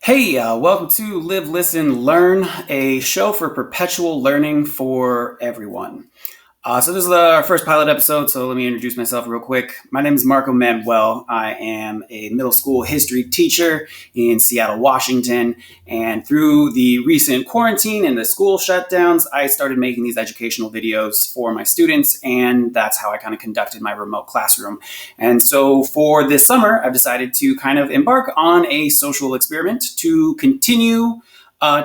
Hey, welcome to Live, Listen, Learn, a show for perpetual learning for everyone. So this is our first pilot episode, so let me introduce myself real quick. My name is Marco Manuel. I am a middle school history teacher in Seattle, Washington. And through the recent quarantine and the school shutdowns, I started making these educational videos for my students, and that's how I kind of conducted my remote classroom. And so for this summer, I've decided to kind of embark on a social experiment to continue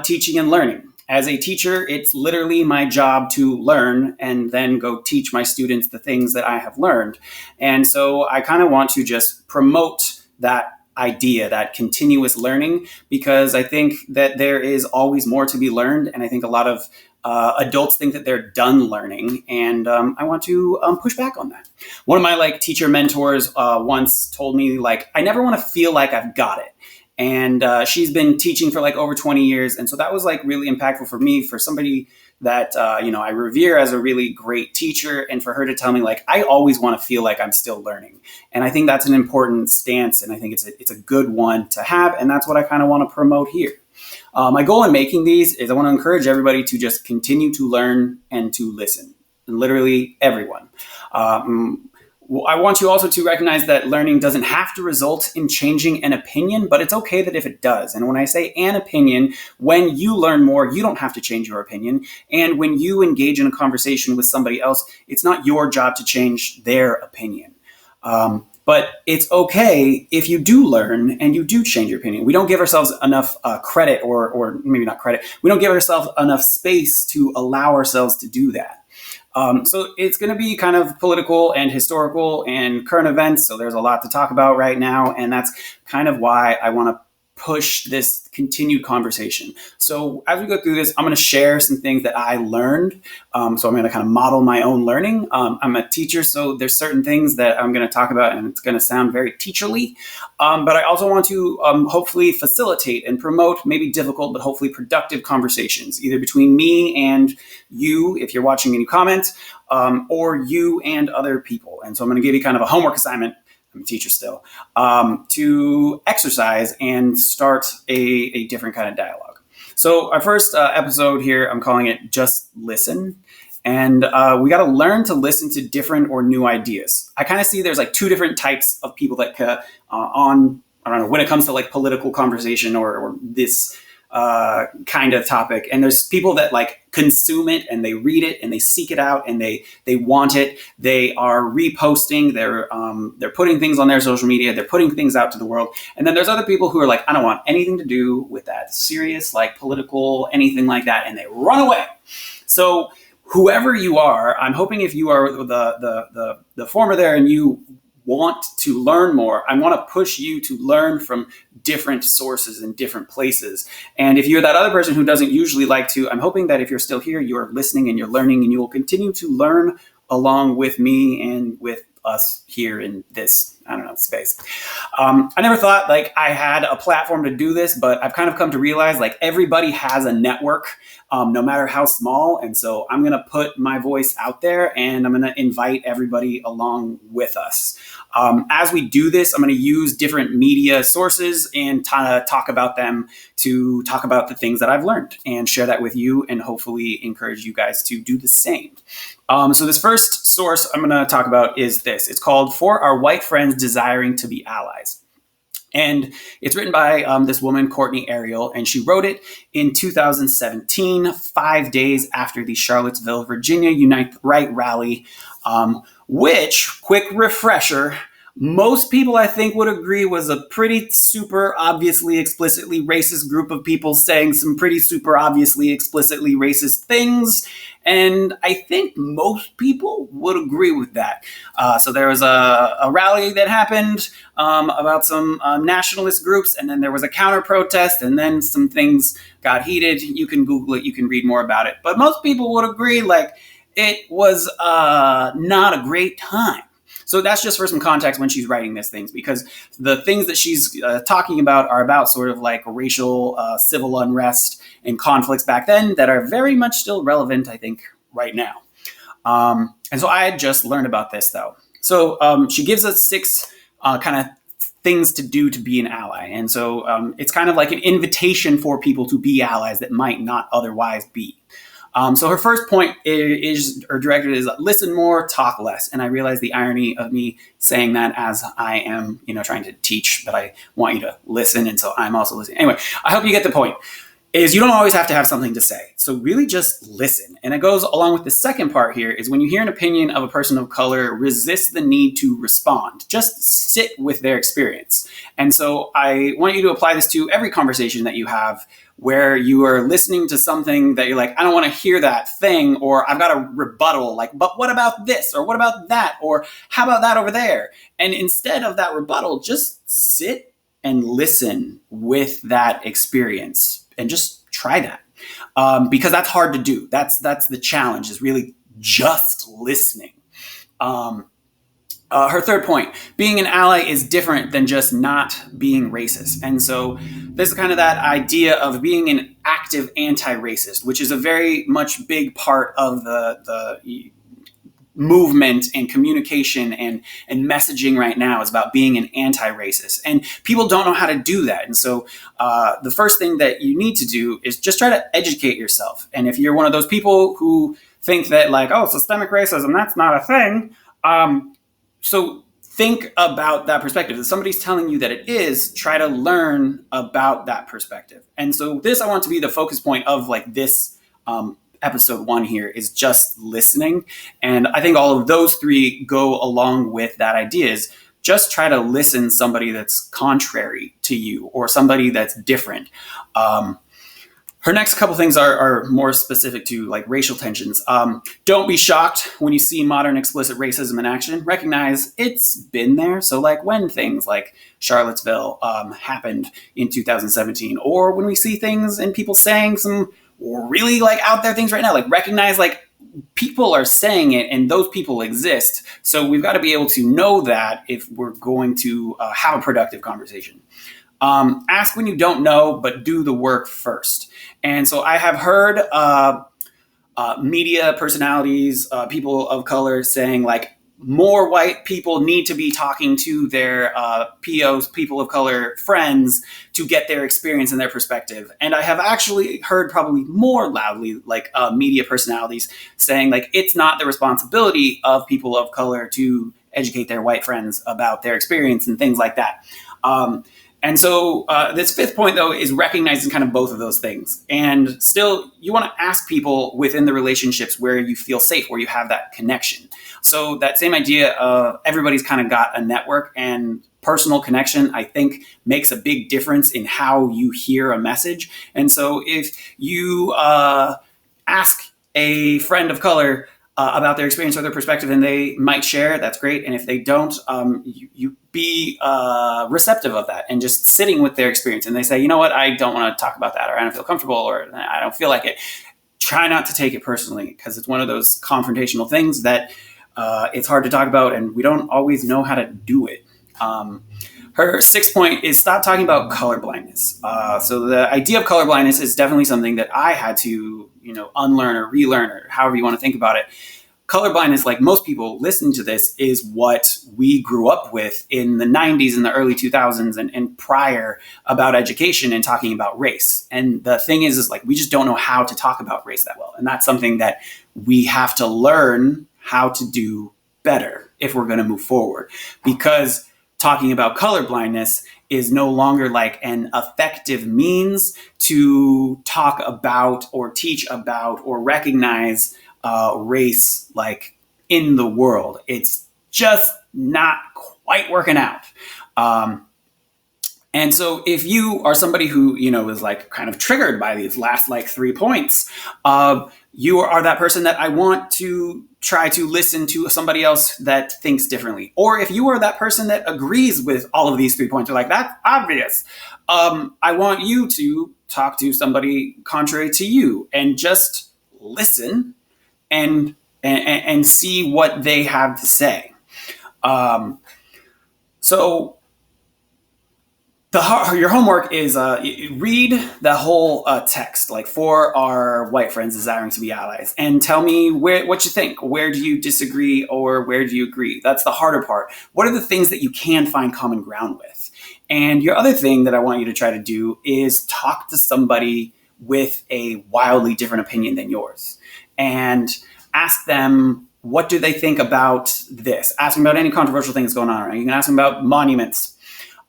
teaching and learning. As a teacher, it's literally my job to learn and then go teach my students the things that I have learned. And so I kind of want to just promote that idea, that continuous learning, because I think that there is always more to be learned. And I think a lot of adults think that they're done learning, and I want to push back on that. One of my teacher mentors once told me, I never want to feel like I've got it. And she's been teaching for over 20 years. And so that was really impactful for me, for somebody that, I revere as a really great teacher. And for her to tell me, I always want to feel like I'm still learning. And I think that's an important stance. And I think it's a good one to have. And that's what I kind of want to promote here. My goal in making these is I want to encourage everybody to just continue to learn and to listen. Literally everyone. I want you also to recognize that learning doesn't have to result in changing an opinion, but it's okay that if it does. And when I say an opinion, when you learn more, you don't have to change your opinion. And when you engage in a conversation with somebody else, it's not your job to change their opinion. But it's okay if you do learn and you do change your opinion. We don't give ourselves enough credit, or maybe not credit. We don't give ourselves enough space to allow ourselves to do that. So it's going to be kind of political and historical and current events. So there's a lot to talk about right now. And that's kind of why I want to push this continued conversation. So as we go through this, I'm going to share some things that I learned. So I'm going to kind of model my own learning. I'm a teacher, so there's certain things that I'm going to talk about, and it's going to sound very teacherly. But I also want to hopefully facilitate and promote maybe difficult, but hopefully productive conversations, either between me and you, if you're watching any comments, or you and other people. And so I'm going to give you kind of a homework assignment. I'm a teacher still, to exercise and start a different kind of dialogue. So our first episode here, I'm calling it Just Listen. And we got to learn to listen to different or new ideas. I kind of see there's two different types of people that I don't know, when it comes to political conversation or this kind of topic. And there's people that consume it and they read it and they seek it out and they want it. They are reposting. They're putting things on their social media. They're putting things out to the world. And then there's other people who are I don't want anything to do with that serious, political, anything like that. And they run away. So whoever you are, I'm hoping if you are the former there and you want to learn more, I want to push you to learn from different sources and different places. And if you're that other person who doesn't usually like to, I'm hoping that if you're still here, you're listening and you're learning, and you will continue to learn along with me and with us here in this, space. I never thought I had a platform to do this, but I've kind of come to realize everybody has a network, no matter how small. And so I'm going to put my voice out there and I'm going to invite everybody along with us. As we do this, I'm going to use different media sources and talk about them, to talk about the things that I've learned and share that with you, and hopefully encourage you guys to do the same. So this first source I'm going to talk about is this. It's called For Our White Friends Desiring to Be Allies. And it's written by this woman, Courtney Ariel, and she wrote it in 2017, 5 days after the Charlottesville, Virginia Unite the Right rally, which, quick refresher, most people I think would agree was a pretty super obviously explicitly racist group of people saying some pretty super obviously explicitly racist things. And I think most people would agree with that. So there was a rally that happened about some nationalist groups, and then there was a counter protest, and then some things got heated. You can Google it, you can read more about it. But most people would agree it was not a great time. So that's just for some context when she's writing these things, because the things that she's talking about are about sort of racial civil unrest and conflicts back then that are very much still relevant, I think, right now. And so I had just learned about this, though. So she gives us 6 kind of things to do to be an ally. And so it's kind of like an invitation for people to be allies that might not otherwise be. So her first point is, or directed is, listen more, talk less. And I realize the irony of me saying that as I am, trying to teach, but I want you to listen. And so I'm also listening. Anyway, I hope you get the point. Is you don't always have to have something to say. So really just listen. And it goes along with the second part here is when you hear an opinion of a person of color, resist the need to respond. Just sit with their experience. And so I want you to apply this to every conversation that you have where you are listening to something that you're like, I don't want to hear that thing, or I've got a rebuttal, like, but what about this? Or what about that? Or how about that over there? And instead of that rebuttal, just sit and listen with that experience. And just try that because that's hard to do. That's the challenge, is really just listening. Her third point, being an ally is different than just not being racist. And so this is kind of that idea of being an active anti-racist, which is a very much big part of the movement and communication and messaging right now is about being an anti-racist, and people don't know how to do that. And so the first thing that you need to do is just try to educate yourself. And if you're one of those people who think that like, oh, systemic racism, that's not a thing, so think about that perspective. If somebody's telling you that it is, try to learn about that perspective. And so this, I want to be the focus point of like this episode 1 here, is just listening. And I think all of those three go along with that idea, is just try to listen to somebody that's contrary to you or somebody that's different. Her next couple things are more specific to like racial tensions. Don't be shocked when you see modern explicit racism in action. Recognize it's been there. So like when things like Charlottesville happened in 2017, or when we see things and people saying some really like out there things right now, like recognize like people are saying it and those people exist. So we've got to be able to know that if we're going to have a productive conversation. Ask when you don't know, but do the work first. And so I have heard media personalities, people of color saying like, more white people need to be talking to their POs, people of color friends, to get their experience and their perspective. And I have actually heard probably more loudly like media personalities saying like, it's not the responsibility of people of color to educate their white friends about their experience and things like that. And so this fifth point, though, is recognizing kind of both of those things. And still, you want to ask people within the relationships where you feel safe, where you have that connection. So that same idea of everybody's kind of got a network, and personal connection, I think, makes a big difference in how you hear a message. And so if you ask a friend of color about their experience or their perspective, and they might share, that's great. And if they don't, you be receptive of that and just sitting with their experience. And they say, you know what, I don't want to talk about that, or I don't feel comfortable, or I don't feel like it. Try not to take it personally, because it's one of those confrontational things that it's hard to talk about, and we don't always know how to do it. Her sixth point is stop talking about colorblindness. So the idea of colorblindness is definitely something that I had to, unlearn or relearn, or however you want to think about it. Colorblindness, like most people listening to this, is what we grew up with in the 90s and the early 2000s and prior about education and talking about race. And the thing is like we just don't know how to talk about race that well. And that's something that we have to learn how to do better if we're going to move forward, because talking about colorblindness is no longer like an effective means to talk about or teach about or recognize race like in the world. It's just not quite working out. And so if you are somebody who, is like kind of triggered by these last like 3 points, you are that person that I want to try to listen to somebody else that thinks differently. Or if you are that person that agrees with all of these 3 points, you're like, that's obvious. I want you to talk to somebody contrary to you and just listen and see what they have to say. So your homework is read the whole text, like for our white friends desiring to be allies, and tell me what you think. Where do you disagree or where do you agree? That's the harder part. What are the things that you can find common ground with? And your other thing that I want you to try to do is talk to somebody with a wildly different opinion than yours and ask them, what do they think about this? Ask them about any controversial things going on. You can ask them about monuments.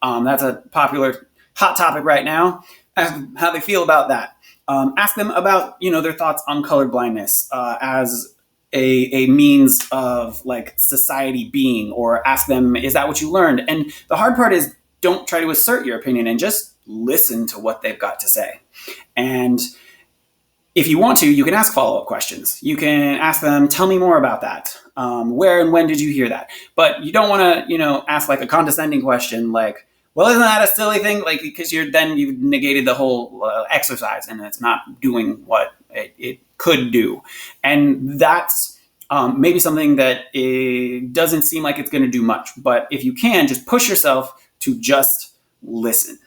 That's a popular hot topic right now. Ask them how they feel about that. Ask them about their thoughts on colorblindness as a means of like society being, or ask them, is that what you learned? And the hard part is, don't try to assert your opinion and just listen to what they've got to say. And if you want to, you can ask follow-up questions. You can ask them, tell me more about that. Where and when did you hear that? But you don't want to, ask like a condescending question like, well, isn't that a silly thing? Like, because you've negated the whole exercise and it's not doing what it could do. And that's maybe something that it doesn't seem like it's going to do much. But if you can, just push yourself to just listen.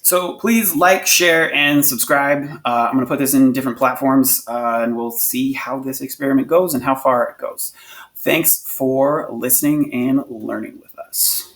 So please like, share, and subscribe. I'm going to put this in different platforms and we'll see how this experiment goes and how far it goes. Thanks for listening and learning with us.